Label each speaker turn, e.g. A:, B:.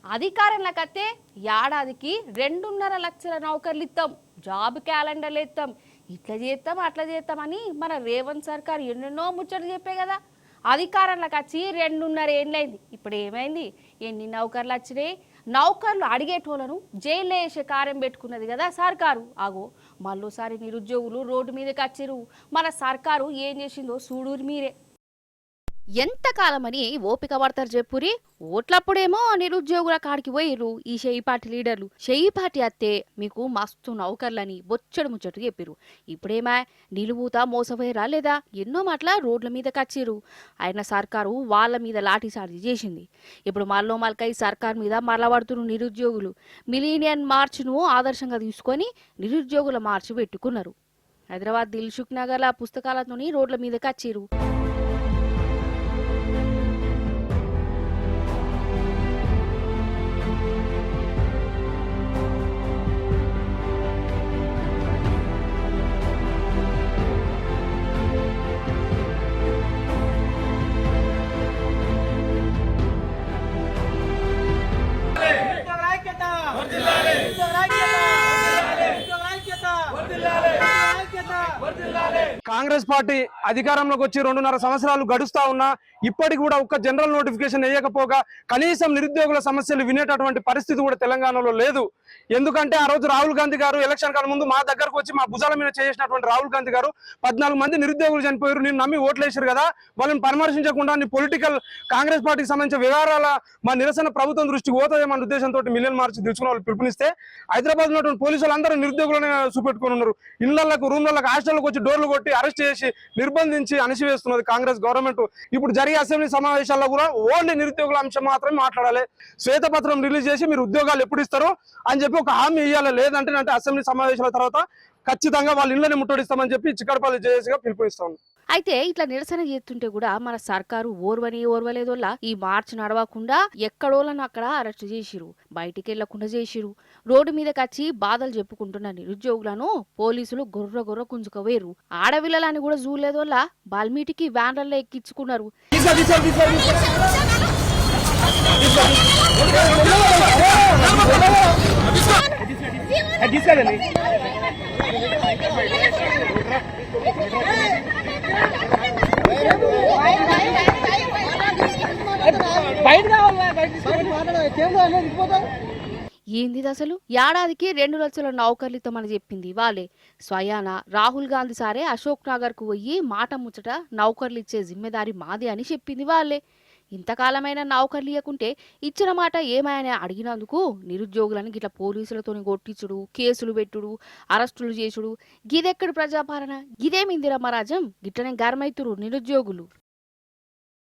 A: అధికారంలోకి వస్తే ఏడాదికి 2.5 లక్షల నౌకర్లు ఇస్తాం, జాబ్ క్యాలెండర్లు ఇస్తాం, ఇట్లా చేస్తాం అట్లా చేస్తామని మన రేవంత్ సర్కార్ ఎన్నెన్నో ముచ్చట్లు చెప్పే కదా. అధికారంలోకి వచ్చి 2.5 ఏళ్ళైంది. ఇప్పుడు ఏమైంది? ఎన్ని నౌకర్లు వచ్చినాయి? నౌకర్లు అడిగేటోళ్ళను జైల్లో వేసే కార్యం పెట్టుకున్నది కదా సర్కారు. ఆగో మళ్ళోసారి నిరుద్యోగులు రోడ్డు మీదకి వచ్చిరు. మన సర్కారు ఏం చేసిందో చూడురు మీరే. ఎంతకాలమని ఓపిక పడతారు చెప్పురి. ఓట్లప్పుడేమో నిరుద్యోగుల కాడికి పోయిర్రు ఈ షెయి పార్టీ లీడర్లు. షెయి పార్టీ అత్తే మీకు మస్తు నౌకర్లని బొచ్చడు ముచ్చట్టు చెప్పిర్రు. ఇప్పుడేమా నిలువుతా మోసపోయారా లేదా? ఎన్నో మాటల రోడ్ల మీద కచ్చిర్రు. ఆయన సర్కారు వాళ్ళ మీద లాఠీచార్జీ చేసింది. ఇప్పుడు మల్లో మల్కై సర్కార్ మీద మరలబడుతున్న నిరుద్యోగులు మిలీనియన్ మార్చ్ను ఆదర్శంగా తీసుకొని నిరుద్యోగుల మార్చ్ పెట్టుకున్నారు. హైదరాబాద్ దిల్సుఖ్ నగర్ల పుస్తకాలతోని రోడ్ల మీద కచ్చిర్రు.
B: కాంగ్రెస్ పార్టీ అధికారంలోకి వచ్చి 2.5 సంవత్సరాలు గడుస్తా ఉన్నా ఇప్పటికి కూడా ఒక్క జనరల్ నోటిఫికేషన్ వేయకపోగా కనీసం నిరుద్యోగుల సమస్యలు వినేటటువంటి పరిస్థితి కూడా తెలంగాణలో లేదు. ఎందుకంటే ఆ రోజు రాహుల్ గాంధీ గారు ఎలక్షన్ కాలం ముందు మా దగ్గరకు వచ్చి మా భుజాల మీద చేసినటువంటి రాహుల్ గాంధీ గారు 14 మంది నిరుద్యోగులు చనిపోయారు, నేను నమ్మి ఓట్లేసారు కదా, వాళ్ళని పరామర్శించకుండా పొలిటికల్ కాంగ్రెస్ పార్టీకి సంబంధించిన వ్యవహారాల మా నిరసన ప్రభుత్వం దృష్టికి పోతాయేమన్న ఉద్దేశంతో మిలియన్ మార్చ్ తెచ్చుకున్న వాళ్ళు పిలుపునిస్తే హైదరాబాద్ ఉన్నటువంటి పోలీసులు అందరూ నిరుద్యోగులనే చూపెట్టుకుని ఉన్నారు. ఇళ్లకు రూమ్లకు హాస్టల్కి వచ్చి డోర్లు కొట్టి అరెస్ట్ చేసి నిర్బంధించి అణిచివేస్తున్నది కాంగ్రెస్ గవర్నమెంట్. ఇప్పుడు జరిగే అసెంబ్లీ సమావేశాల్లో కూడా ఓన్లీ నిరుద్యోగుల అంశం మాత్రమే మాట్లాడాలి. శ్వేతపత్రం రిలీజ్ చేసి మీరు ఉద్యోగాలు ఎప్పుడు ఇస్తారు అని చెప్పి ఒక హామీ ఇవ్వాలి. లేదంటే అసెంబ్లీ సమావేశాల తర్వాత ఖచ్చితంగా వాళ్ళ ఇళ్లని ముట్టడిస్తామని చెప్పి చిక్కడపల్లి జేఏసీగా పిలుపునిస్తాం.
A: అయితే ఇట్లా నిరసన చేస్తుంటే కూడా మన సర్కారు ఓర్వలేదోల్లా ఈ మార్చ్ నడవకుండా ఎక్కడోళ్ళని అక్కడ అరెస్ట్ చేసిరు, బయటికి వెళ్లకుండా చేసిరు. రోడ్డు మీదకి వచ్చి బాధలు చెప్పుకుంటున్న నిరుద్యోగులను పోలీసులు గొర్ర గుంజుకపోయారు. ఆడవిల్లలని కూడా చూడలేదోల్లా బాల్మీటికి వ్యాన్లలో ఎక్కించుకున్నారు. ఏంది అసలు? ఏడాదికి 2 లక్షల నౌకర్లతోమని చెప్పింది వాళ్ళే. స్వయాన రాహుల్ గాంధీ సారే అశోక్ నగర్ కు పోయి మాట ముచ్చట నౌకర్లు ఇచ్చే జిమ్మెదారి మాదే అని చెప్పింది వాళ్ళే. ఇంతకాలమైన నౌకర్లు ఇవ్వకుంటే ఇచ్చిన మాట ఏమైనా అడిగినందుకు నిరుద్యోగులను గిట్ల పోలీసులతోని కొట్టించుడు, కేసులు పెట్టుడు, అరెస్టులు చేసుడు, గిదెక్కడి ప్రజాపాలన? గిదేమిందిరా మహారాజం? గిట్లనే గర్మైతురు నిరుద్యోగులు.